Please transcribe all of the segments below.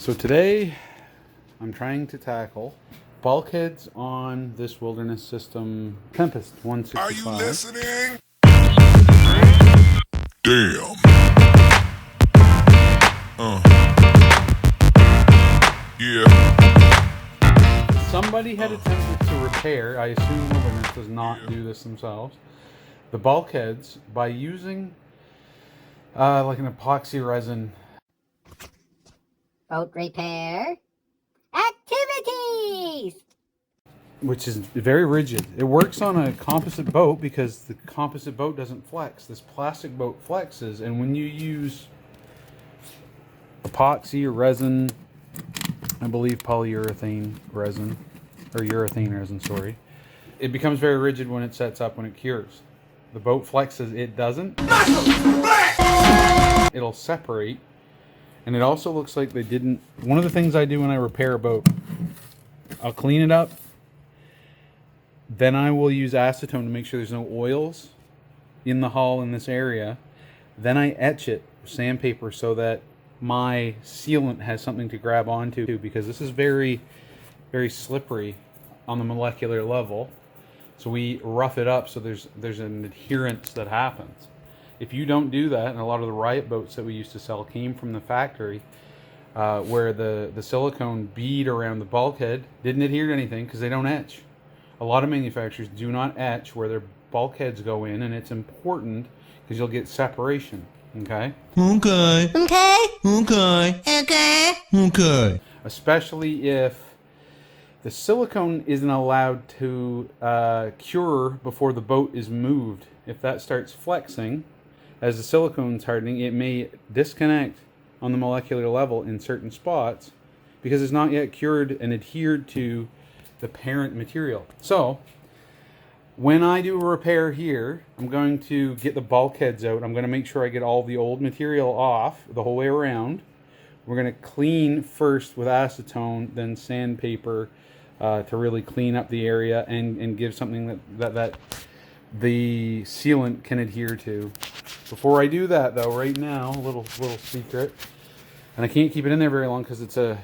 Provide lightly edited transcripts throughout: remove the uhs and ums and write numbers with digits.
So today I'm trying to tackle bulkheads on this wilderness system Tempest 165. Are you listening? Damn. Yeah. Somebody had attempted to repair, I assume wilderness does not do this themselves, the bulkheads by using like an epoxy resin. Boat repair activities, Which is very rigid. It works on a composite boat because the composite boat doesn't flex. This plastic boat flexes, and when you use epoxy or resin, I believe polyurethane resin, or urethane resin, sorry, it becomes very rigid when it sets up, when it cures. The boat flexes, it doesn't. It'll separate, and it also looks like they didn't. One of the things I do when I repair a boat, I'll clean it up. Then I will use acetone to make sure there's no oils in the hull in this area. Then I etch it with sandpaper so that my sealant has something to grab onto, because this is very, very slippery on the molecular level. So we rough it up so there's an adherence that happens. If you don't do that, and a lot of the riot boats that we used to sell came from the factory, where the silicone bead around the bulkhead didn't adhere to anything because they don't etch. A lot of manufacturers do not etch where their bulkheads go in, and it's important because you'll get separation. Okay? Okay. okay? Okay. Okay. Okay. Especially if the silicone isn't allowed to cure before the boat is moved. If that starts flexing, as the silicone's hardening, it may disconnect on the molecular level in certain spots because it's not yet cured and adhered to the parent material. So when I do a repair here, I'm going to get the bulkheads out. I'm going to make sure I get all the old material off the whole way around. We're going to clean first with acetone, then sandpaper to really clean up the area and give something that the sealant can adhere to. Before I do that, though, right now, a little secret, and I can't keep it in there very long because it's an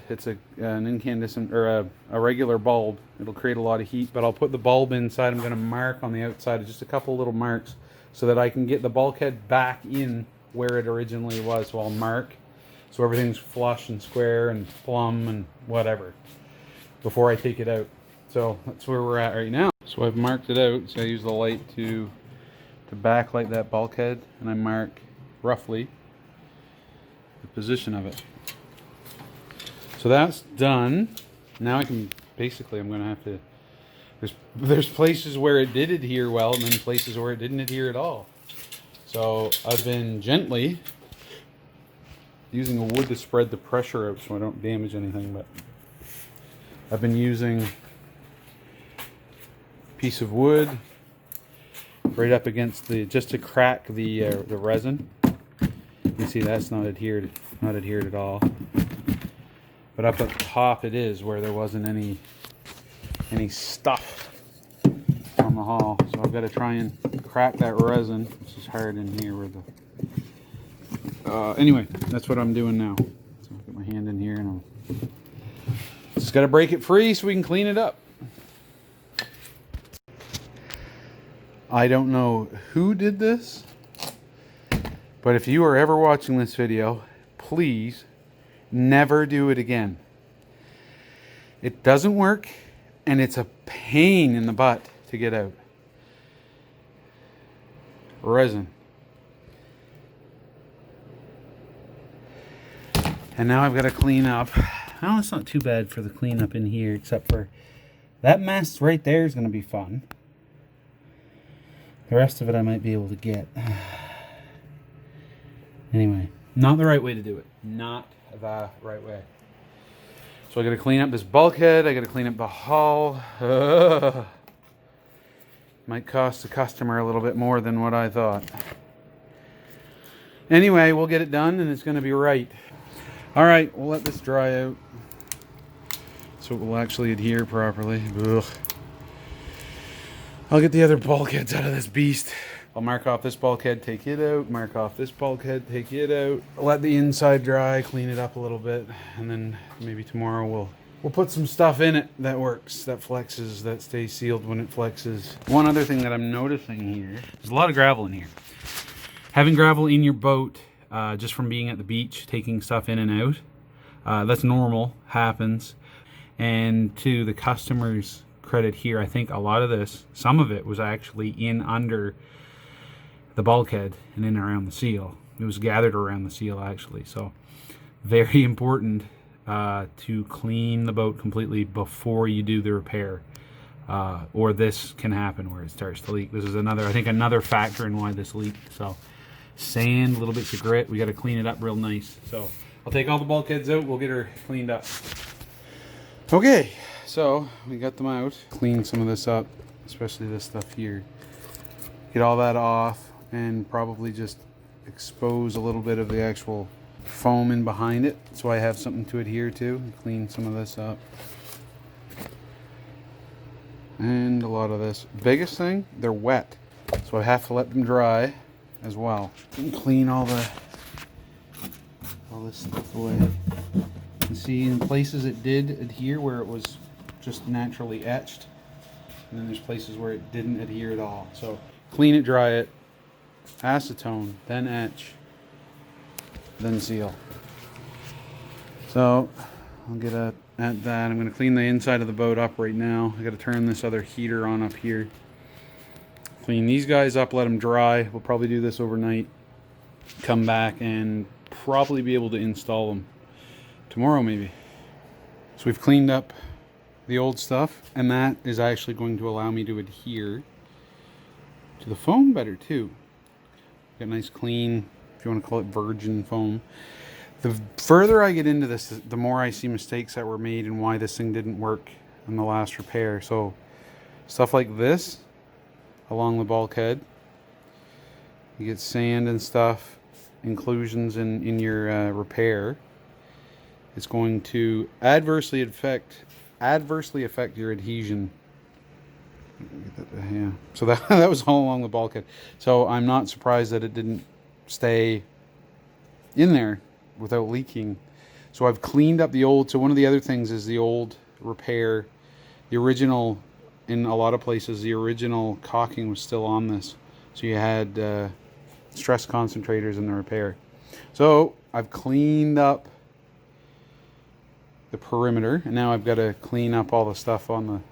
incandescent or a regular bulb. It'll create a lot of heat, but I'll put the bulb inside. I'm going to mark on the outside just a couple little marks so that I can get the bulkhead back in where it originally was. So I'll mark so everything's flush and square and plumb and whatever before I take it out. So that's where we're at right now. So I've marked it out. So I use the light to backlight that bulkhead, and I mark roughly the position of it. So that's done. Now I can basically, I'm going to have to, there's places where it did adhere well and then places where it didn't adhere at all. So I've been gently using a wood to spread the pressure out so I don't damage anything, but I've been using a piece of wood right up against just to crack the resin. You can see that's not adhered at all. But up at the top it is, where there wasn't any stuff on the hull. So I've got to try and crack that resin. This is hard in here with the. Anyway, that's what I'm doing now. So I'll get my hand in here and I'll just got to break it free so we can clean it up. I don't know who did this, but if you are ever watching this video, please never do it again. It doesn't work, and it's a pain in the butt to get out. Resin. And now I've got to clean up. Oh, it's not too bad for the cleanup in here, except for that mess right there is going to be fun. The rest of it I might be able to get. Anyway, not the right way to do it. Not the right way. So I got to clean up this bulkhead. I got to clean up the hull. Might cost the customer a little bit more than what I thought. Anyway, we'll get it done and it's going to be right. All right, we'll let this dry out so it will actually adhere properly. Ugh. I'll get the other bulkheads out of this beast. I'll mark off this bulkhead, take it out, mark off this bulkhead, take it out, let the inside dry, clean it up a little bit, and then maybe tomorrow we'll put some stuff in it that works, that flexes, that stays sealed when it flexes. One other thing that I'm noticing here, there's a lot of gravel in here. Having gravel in your boat, just from being at the beach, taking stuff in and out, that's normal, happens. And to the customer's credit here, I think a lot of this, some of it was actually in under the bulkhead and in around the seal. It was gathered around the seal actually. So very important to clean the boat completely before you do the repair, or this can happen where it starts to leak. This is another factor in why this leaked. So sand, little bits of grit, we got to clean it up real nice. So I'll take all the bulkheads out, we'll get her cleaned up. Okay, so we got them out. Clean some of this up, especially this stuff here. Get all that off and probably just expose a little bit of the actual foam in behind it so I have something to adhere to. Clean some of this up. And a lot of this. Biggest thing, they're wet. So I have to let them dry as well. And clean all this stuff away. You can see in places it did adhere where it was just naturally etched. And then there's places where it didn't adhere at all. So clean it, dry it, acetone, then etch, then seal. So I'll get at that. I'm going to clean the inside of the boat up right now. I got to turn this other heater on up here. Clean these guys up, let them dry. We'll probably do this overnight. Come back and probably be able to install them tomorrow maybe. So we've cleaned up the old stuff, and that is actually going to allow me to adhere to the foam better too. Got nice clean, if you want to call it virgin foam. The further I get into this, the more I see mistakes that were made and why this thing didn't work in the last repair. So stuff like this along the bulkhead, you get sand and stuff, inclusions in your repair. It's going to adversely affect your adhesion. Yeah, so that was all along the bulkhead. So I'm not surprised that it didn't stay in there without leaking. So I've cleaned up the old. So one of the other things is the old repair, the original, in a lot of places the original caulking was still on this, so you had stress concentrators in the repair. So I've cleaned up the perimeter, and now I've got to clean up all the stuff on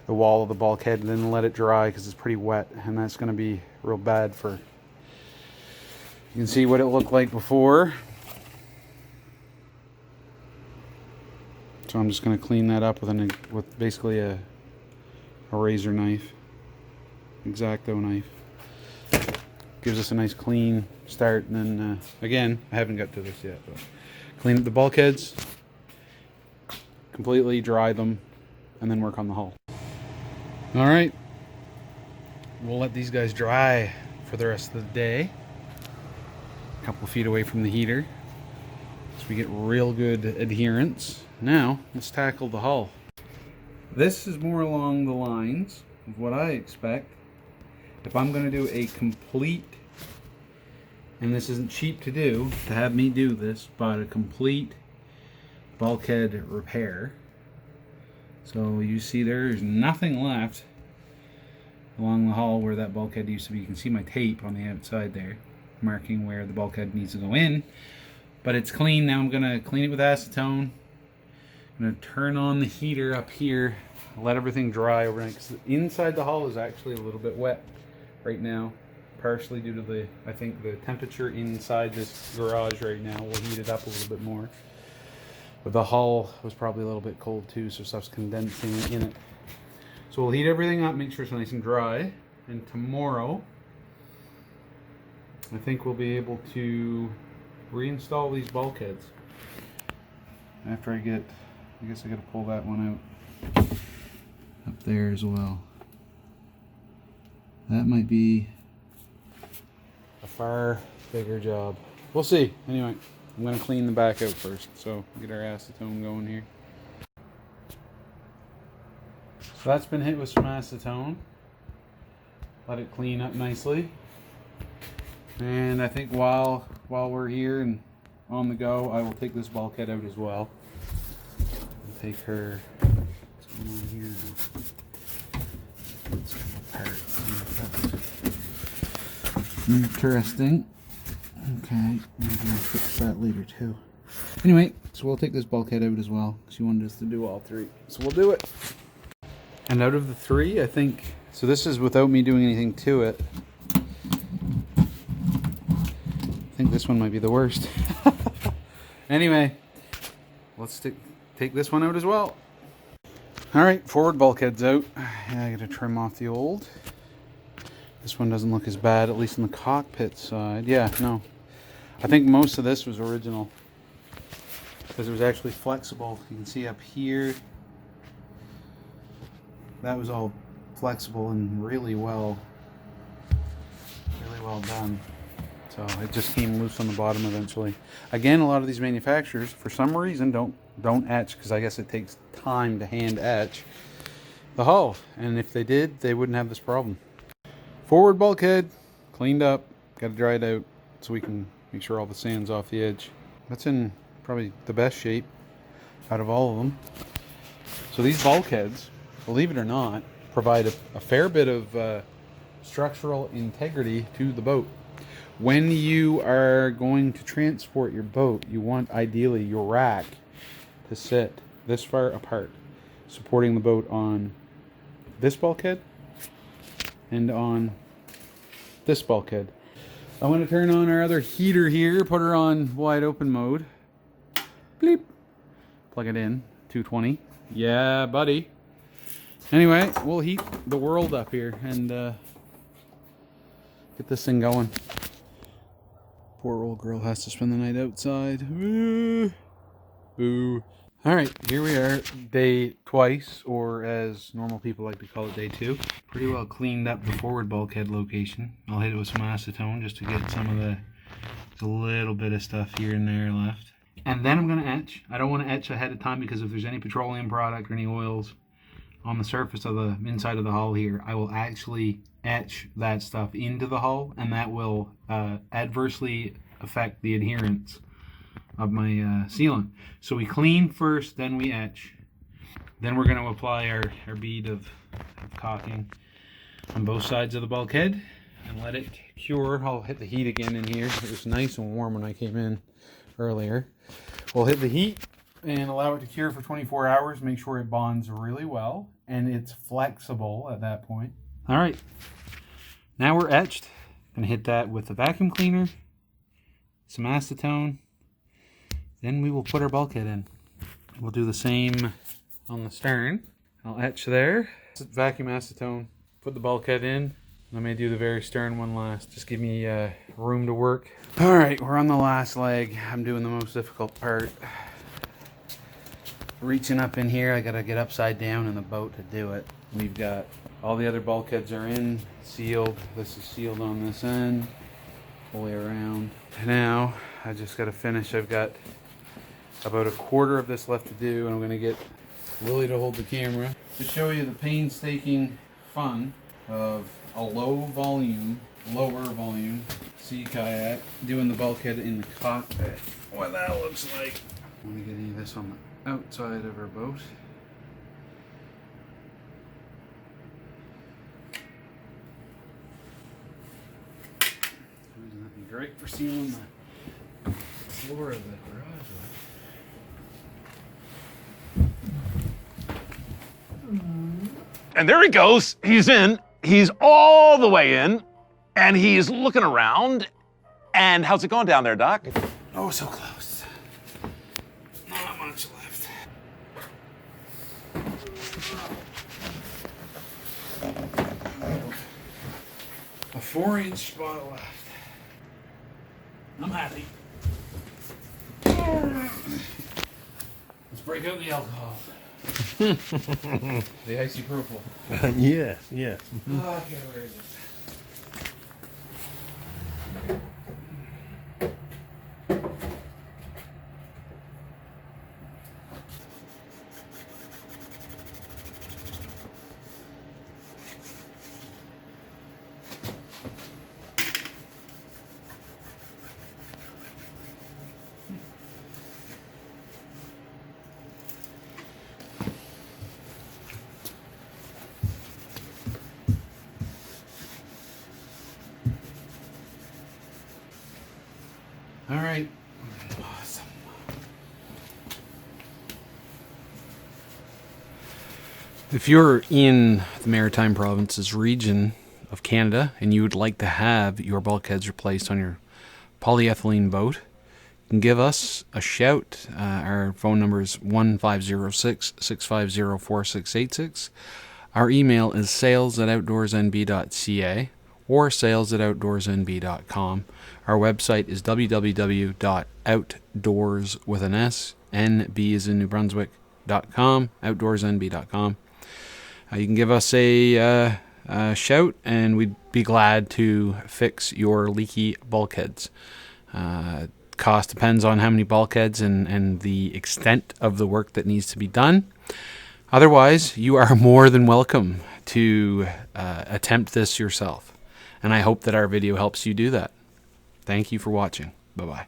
the wall of the bulkhead and then let it dry because it's pretty wet, and that's going to be real bad for, you can see what it looked like before. So I'm just going to clean that up with basically a razor knife, X-Acto knife. Gives us a nice clean start, and then again, I haven't got to this yet, but clean up the bulkheads, completely dry them, and then work on the hull. All right, we'll let these guys dry for the rest of the day. A couple of feet away from the heater, so we get real good adherence. Now let's tackle the hull. This is more along the lines of what I expect if I'm going to do a complete, and this isn't cheap to do, to have me do this, but a complete bulkhead repair. So you see there's nothing left along the hull where that bulkhead used to be. You can see my tape on the outside there marking where the bulkhead needs to go in, but it's clean. Now I'm going to clean it with acetone. I'm going to turn on the heater up here, let everything dry overnight, because inside the hull is actually a little bit wet right now, partially due to I think the temperature inside this garage right now will heat it up a little bit more. But the hull was probably a little bit cold too, so stuff's condensing in it. So we'll heat everything up, make sure it's nice and dry, and tomorrow I think we'll be able to reinstall these bulkheads. After I guess I gotta pull that one out up there as well. That might be a far bigger job. We'll see. Anyway, I'm going to clean the back out first, so get our acetone going here. So that's been hit with some acetone. let it clean up nicely. And I think while we're here and on the go, I will take this bulkhead out as well. I'll take her. What's going on here now? Let's come apart. Interesting. Okay, maybe I'll fix that later too. Anyway, so we'll take this bulkhead out as well. She wanted us to do all three, so we'll do it. And out of the three, I think, so this is without me doing anything to it. I think this one might be the worst. Anyway, let's take this one out as well. All right, forward bulkhead's out. I gotta trim off the old. This one doesn't look as bad, at least on the cockpit side. Yeah, no. I think most of this was original because it was actually flexible. You can see up here, that was all flexible and really well done. So it just came loose on the bottom eventually. Again, a lot of these manufacturers, for some reason, don't etch, because I guess it takes time to hand etch the hull. And if they did, they wouldn't have this problem. Forward bulkhead, cleaned up. Got to dry it out so we can make sure all the sand's off the edge. That's in probably the best shape out of all of them. So these bulkheads, believe it or not, provide a fair bit of structural integrity to the boat. When you are going to transport your boat, you want ideally your rack to sit this far apart, supporting the boat on this bulkhead and on this bulkhead. I'm going to turn on our other heater here, put her on wide open mode. Bleep. Plug it in, 220. Yeah, buddy. Anyway, we'll heat the world up here and get this thing going. Poor old girl has to spend the night outside. Boo. Boo. Alright, here we are, day twice, or as normal people like to call it, day 2. Pretty well cleaned up the forward bulkhead location. I'll hit it with some acetone just to get some of the little bit of stuff here and there left. And then I'm going to etch. I don't want to etch ahead of time because if there's any petroleum product or any oils on the surface of the inside of the hull here, I will actually etch that stuff into the hull, and that will adversely affect the adherence of my sealant. So we clean first, then we etch. Then we're going to apply our bead of caulking on both sides of the bulkhead and let it cure. I'll hit the heat again in here. It was nice and warm when I came in earlier. We'll hit the heat and allow it to cure for 24 hours. Make sure it bonds really well and it's flexible at that point. All right, now we're etched. Gonna hit that with the vacuum cleaner, some acetone. Then we will put our bulkhead in. We'll do the same on the stern. I'll etch there. Vacuum acetone, put the bulkhead in. I may do the very stern one last. Just give me room to work. All right, we're on the last leg. I'm doing the most difficult part. Reaching up in here, I gotta get upside down in the boat to do it. We've got all the other bulkheads are in, sealed. This is sealed on this end, fully around. Now, I just gotta finish. I've got about a quarter of this left to do, and I'm gonna get Willie to hold the camera to show you the painstaking fun of a lower volume sea kayak doing the bulkhead in the cockpit. What that looks like. I want to get any of this on the outside of our boat. That'd be great for sealing the floor of the garage with. And there he goes. He's in. He's all the way in. And he's looking around. And how's it going down there, Doc? Oh, so close. Not much left. A 4-inch spot left. I'm happy. Let's break out the alcohol. The isopropyl. Yes, yes. Okay, where is it? If you're in the Maritime Provinces region of Canada and you would like to have your bulkheads replaced on your polyethylene boat, you can give us a shout. Our phone number is 1506-650-4686. Our email is sales@outdoorsnb.ca or sales@outdoorsnb.com. Our website is www.outdoorsnb as in New Brunswick.com, outdoorsnb.com. You can give us a shout, and we'd be glad to fix your leaky bulkheads. Cost depends on how many bulkheads and the extent of the work that needs to be done. Otherwise, you are more than welcome to attempt this yourself. And I hope that our video helps you do that. Thank you for watching. Bye-bye.